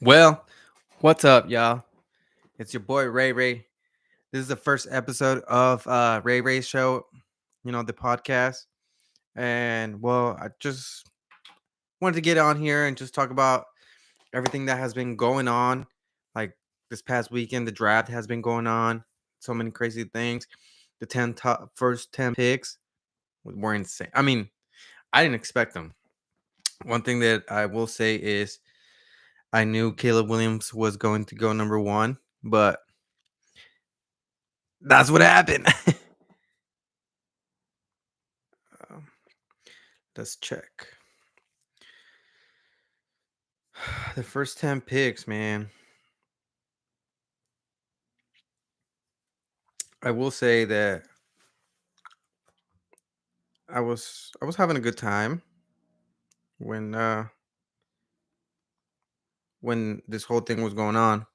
Well, what's up, y'all? It's your boy Ray Ray. This is the first episode of Ray Ray's show, the podcast. And I just wanted to get on here and just talk about everything that has been going on. Like this past weekend, the draft has been going on. So many crazy things. The first 10 picks were insane. I mean, I didn't expect them. One thing that I will say is I knew Caleb Williams was going to go number one, but that's what happened. Um, let's check. The first 10 picks, man. I will say that I was having a good time when when this whole thing was going on.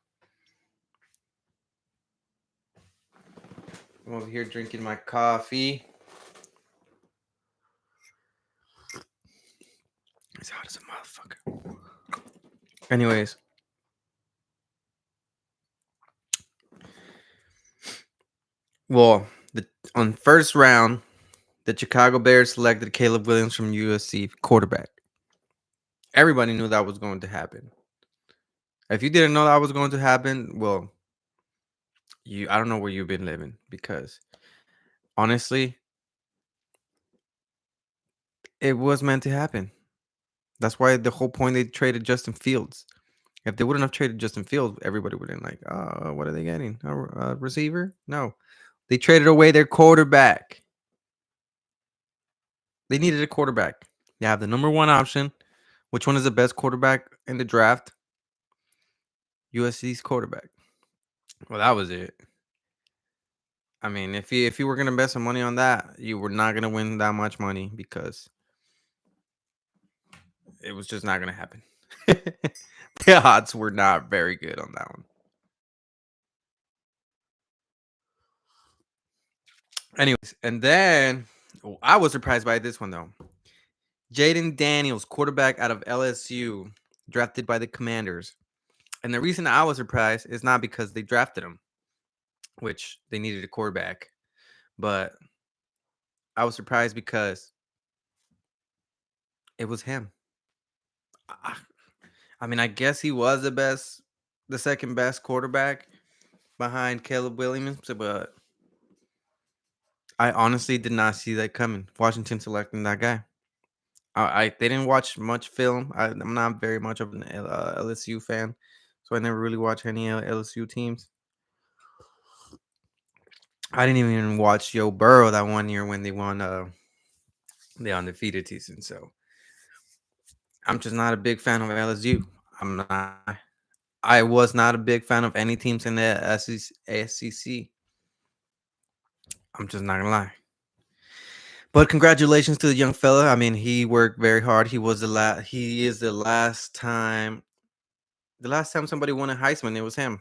I'm over here drinking my coffee. It's hot as a motherfucker. Anyways, well, on first round, the Chicago Bears selected Caleb Williams from USC quarterback. Everybody knew that was going to happen. If you didn't know that was going to happen, well, I don't know where you've been living because honestly, it was meant to happen. That's why the whole point they traded Justin Fields. If they wouldn't have traded Justin Fields, everybody would have been like, "Oh, what are they getting? A receiver?" No, they traded away their quarterback. They needed a quarterback. They have the number one option. Which one is the best quarterback in the draft? USC's quarterback. Well, that was it. I mean, if you were gonna bet some money on that, you were not gonna win that much money because it was just not gonna happen. The odds were not very good on that one. Anyways, and then I was surprised by this one though. Jaden Daniels, quarterback out of LSU, drafted by the Commanders. And the reason I was surprised is not because they drafted him, which they needed a quarterback, but I was surprised because it was him. I, I mean, I guess he was the second best quarterback behind Caleb Williams, but I honestly did not see that coming. Washington selecting that guy. They didn't watch much film. I'm not very much of an LSU fan, so I never really watch any LSU teams. I didn't even watch Joe Burrow that one year when they won the undefeated season. So I'm just not a big fan of LSU. I'm not. I was not a big fan of any teams in the SEC. I'm just not gonna lie. But congratulations to the young fella. I mean, he worked very hard. He was the last. He is the last time. The last time somebody won a Heisman, it was him.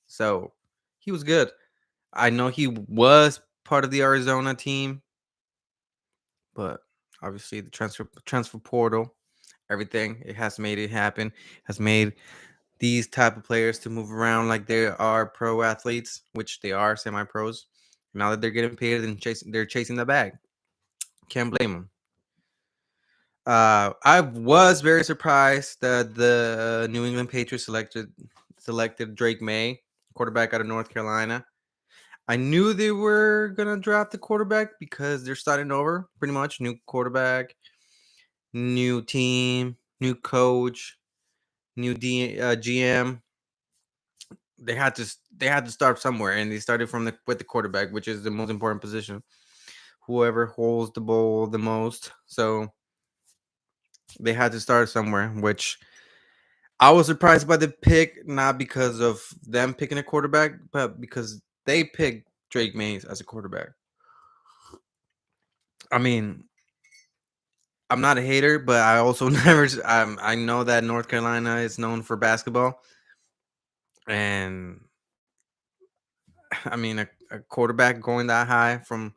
So he was good. I know he was part of the Arizona team, but obviously the transfer portal, everything it has made it happen. Has made these type of players to move around like they are pro athletes, which they are semi pros. Now that they're getting paid and they're chasing the bag. Can't blame them. I was very surprised that the New England Patriots selected Drake May, quarterback out of North Carolina. I knew they were gonna draft the quarterback because they're starting over, pretty much. New quarterback, new team, new coach, new GM. They had to start somewhere, and they started with the quarterback, which is the most important position. Whoever holds the ball the most, so they had to start somewhere. Which I was surprised by the pick, not because of them picking a quarterback, but because they picked Drake Mays as a quarterback. I mean, I'm not a hater, but I also I know that North Carolina is known for basketball, and I mean a quarterback going that high from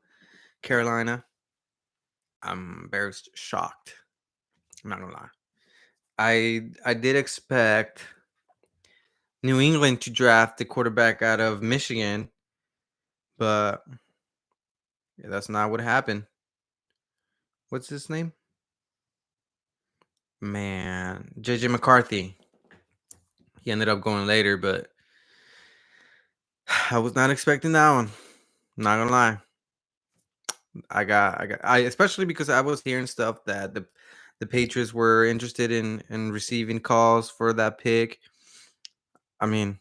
Carolina, I'm shocked. I'm not gonna lie. I did expect. New England to draft the quarterback out of Michigan, but yeah, that's not what happened. What's his name? Man, JJ McCarthy. He ended up going later, but I was not expecting that one. Not gonna lie. I especially because I was hearing stuff that the Patriots were interested in receiving calls for that pick. I mean,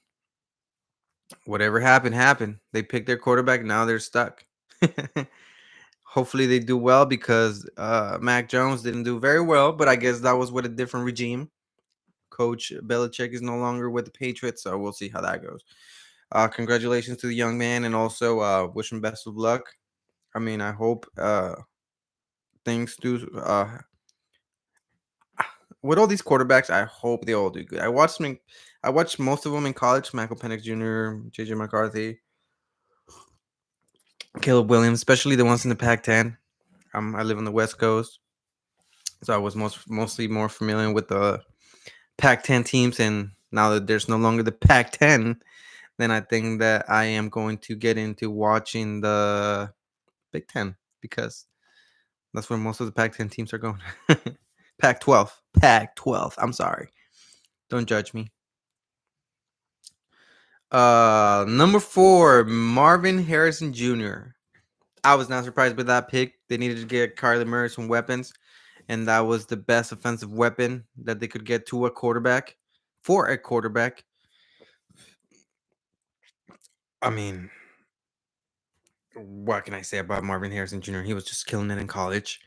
whatever happened, happened. They picked their quarterback. Now they're stuck. Hopefully they do well because Mac Jones didn't do very well, but I guess that was with a different regime. Coach Belichick is no longer with the Patriots, so we'll see how that goes. Congratulations to the young man, and also wish him best of luck. I mean, I hope things do. With all these quarterbacks, I hope they all do good. I watched most of them in college. Michael Penix Jr., JJ McCarthy, Caleb Williams, especially the ones in the Pac-10. I live on the West Coast, so I was mostly more familiar with the Pac-10 teams. And now that there's no longer the Pac-10, then I think that I am going to get into watching the Big Ten because that's where most of the Pac-10 teams are going. Pac-12, Pac-12. I'm sorry. Don't judge me. Number 4, Marvin Harrison Jr. I was not surprised by that pick. They needed to get Kyler Murray some weapons, and that was the best offensive weapon that they could get to a quarterback for a quarterback. I mean, what can I say about Marvin Harrison Jr.? He was just killing it in college.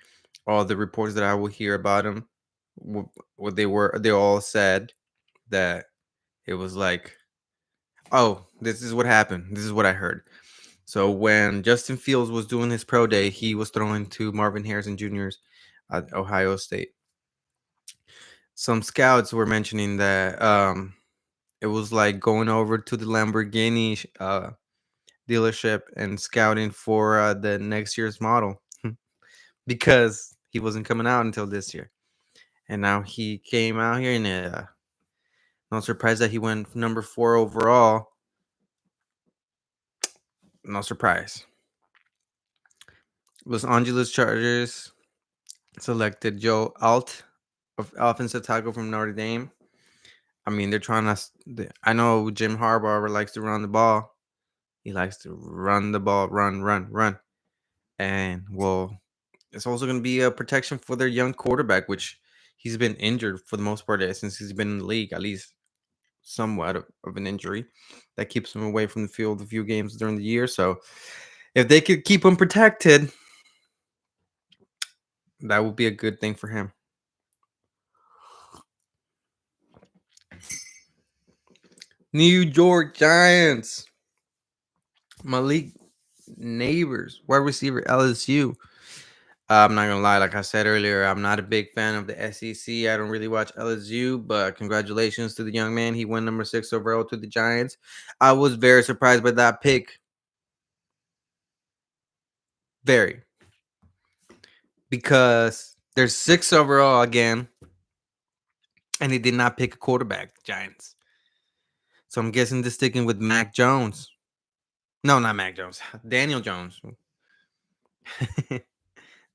All the reports that I will hear about him, what they all said that it was like, oh, this is what happened. This is what I heard. So when Justin Fields was doing his pro day, he was throwing to Marvin Harrison Jr.'s at Ohio State. Some scouts were mentioning that it was like going over to the Lamborghini dealership and scouting for the next year's model because he wasn't coming out until this year. And now he came out here, and not surprised that he went number 4 overall. No surprise. Los Angeles Chargers selected Joe Alt, of offensive tackle from Notre Dame. I mean, they're trying to. I know Jim Harbaugh likes to run the ball. He likes to run the ball, run, run, run. And well, it's also going to be a protection for their young quarterback, which he's been injured for the most part since he's been in the league, at least somewhat of an injury that keeps him away from the field a few games during the year. So if they could keep him protected, that would be a good thing for him. New York Giants. Malik Neighbors, wide receiver, LSU. I'm not gonna lie, like I said earlier, I'm not a big fan of the SEC. I don't really watch LSU, but congratulations to the young man. He went number 6 overall to the Giants. I was very surprised by that pick. Very. Because there's 6 overall again, and he did not pick a quarterback, the Giants. So I'm guessing they're sticking with Mac Jones. No, not Mac Jones. Daniel Jones.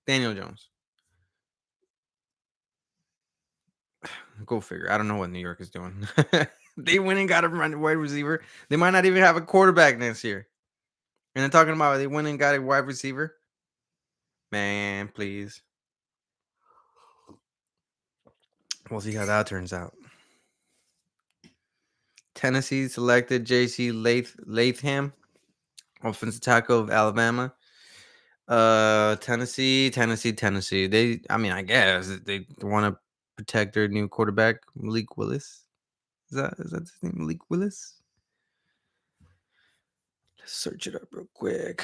Daniel Jones. Go figure. I don't know what New York is doing. They went and got a wide receiver. They might not even have a quarterback next year. And they're talking about they went and got a wide receiver. Man, please. We'll see how that turns out. Tennessee selected J.C. Latham, offensive tackle of Alabama. Tennessee. I mean, I guess they want to protect their new quarterback, Malik Willis. Is that his name, Malik Willis? Let's search it up real quick.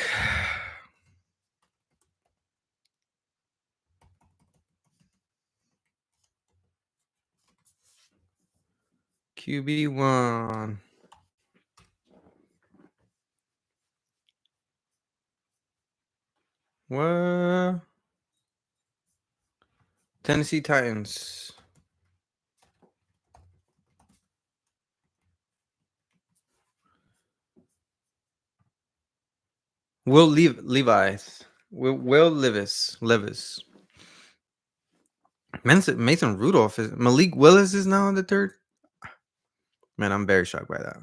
QB1. What? Tennessee Titans. Will Levis. Mason Rudolph is Malik Willis is now in the third. Man, I'm very shocked by that.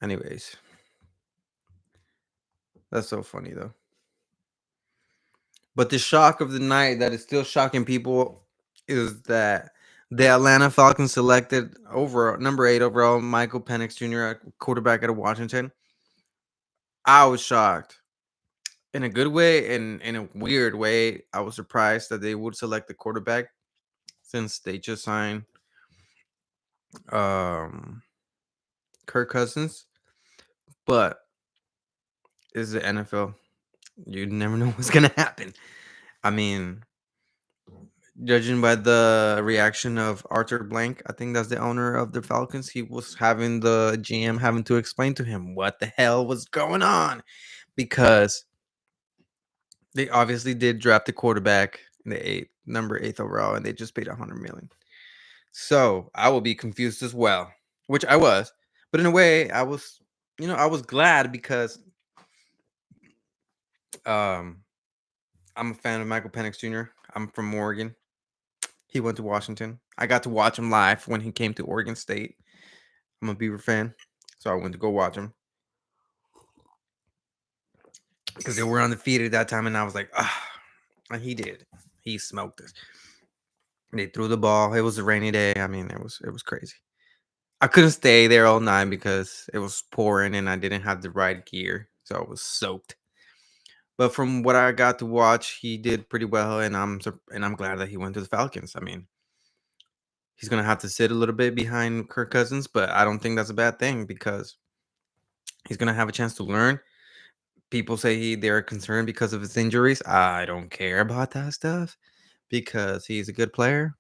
Anyways, that's so funny though. But the shock of the night that is still shocking people is that the Atlanta Falcons selected over number 8 overall Michael Penix Jr., a quarterback out of Washington. I was shocked in a good way and in a weird way. I was surprised that they would select the quarterback since they just signed um Kirk Cousins. But it's the NFL. You never know what's gonna happen. I mean, judging by the reaction of Arthur Blank, I think that's the owner of the Falcons. He was having the GM having to explain to him what the hell was going on because they obviously did draft the quarterback in the number 8th overall, and they just paid 100 million. So I will be confused as well, which I was, but in a way, I was glad because um, I'm a fan of Michael Penix Jr. I'm from Oregon. He went to Washington. I got to watch him live when he came to Oregon State. I'm a Beaver fan, so I went to go watch him because they were undefeated at that time, and I was like, ah, and he did. He smoked us. They threw the ball. It was a rainy day. I mean, it was crazy. I couldn't stay there all night because it was pouring and I didn't have the right gear, so I was soaked. But from what I got to watch, he did pretty well, and I'm glad that he went to the Falcons. I mean, he's gonna have to sit a little bit behind Kirk Cousins, but I don't think that's a bad thing because he's gonna have a chance to learn. People say they're concerned because of his injuries. I don't care about that stuff because he's a good player.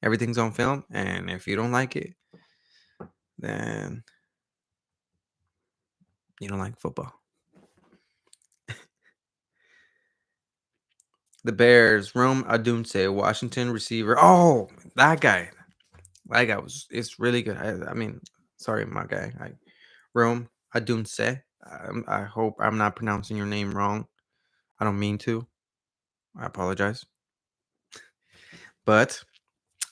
Everything's on film, and if you don't like it, then you don't like football. The Bears, Rome Adunse, Washington receiver. Oh, that guy. That guy it's really good. I mean, sorry, my guy. Rome Adunse. I hope I'm not pronouncing your name wrong. I don't mean to. I apologize. But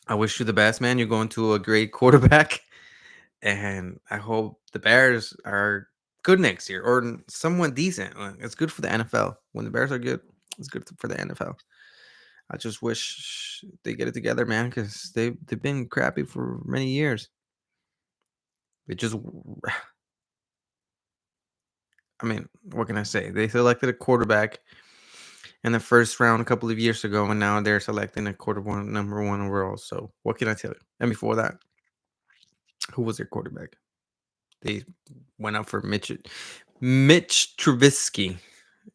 I wish you the best, man. You're going to a great quarterback. And I hope the Bears are good next year or somewhat decent. It's good for the NFL. When the Bears are good, it's good for the NFL. I just wish they get it together, man, because they've been crappy for many years. They just, I mean, what can I say? They selected a quarterback in the first round a couple of years ago, and now they're selecting a number one overall. So what can I tell you? And before that, who was their quarterback? They went up for Mitch Trubisky.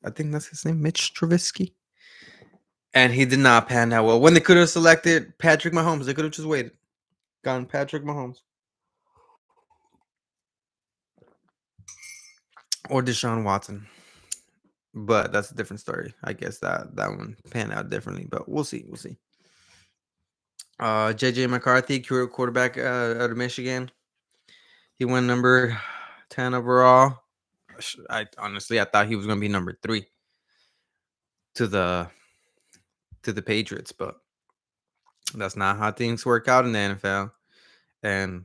I think that's his name, Mitch Trubisky. And he did not pan out well. When they could have selected Patrick Mahomes, they could have just waited. Gone Patrick Mahomes. Or Deshaun Watson. But that's a different story. I guess that one panned out differently. But we'll see. We'll see. JJ McCarthy, quarterback out of Michigan. He went number 10 overall. I thought he was gonna be number 3 to the Patriots, but that's not how things work out in the NFL. And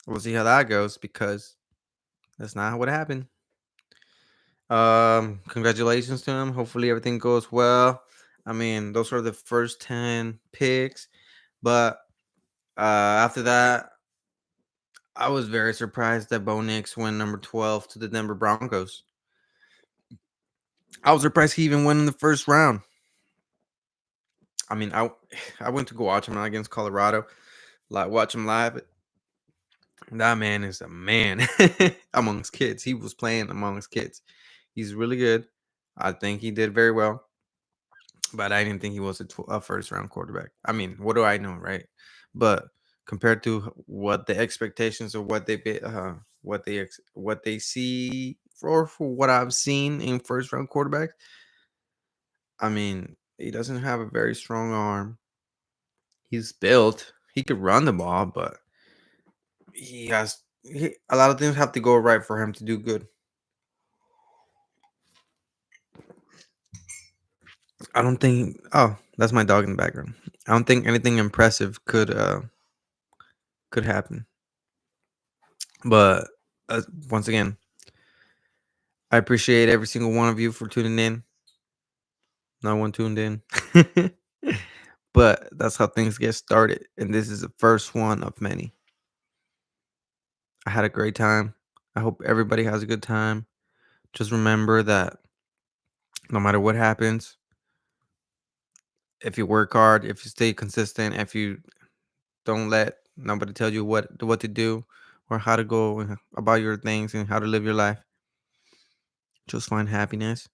we'll see how that goes because that's not what happened. Congratulations to him. Hopefully everything goes well. I mean, those are the first 10 picks, but after that, I was very surprised that Bo Nix went number 12 to the Denver Broncos. I was surprised he even went in the first round. I mean, I went to go watch him against Colorado, like watch him live. That man is a man amongst kids. He was playing amongst kids. He's really good. I think he did very well, but I didn't think he was a first round quarterback. I mean, what do I know, right? But compared to what the expectations of what they see for what I've seen in first round quarterbacks, I mean, he doesn't have a very strong arm. He's built. He could run the ball, but a lot of things have to go right for him to do good. I don't think. Oh, that's my dog in the background. I don't think anything impressive could happen. But once again, I appreciate every single one of you for tuning in. No one tuned in. But that's how things get started. And this is the first one of many. I had a great time. I hope everybody has a good time. Just remember that no matter what happens, if you work hard, if you stay consistent, if you don't let nobody tell you what to do or how to go about your things and how to live your life, just find happiness.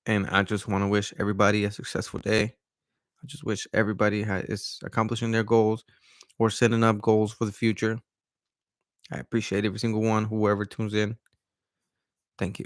And I just want to wish everybody a successful day. I just wish everybody is accomplishing their goals or setting up goals for the future. I appreciate every single one, whoever tunes in. Thank you.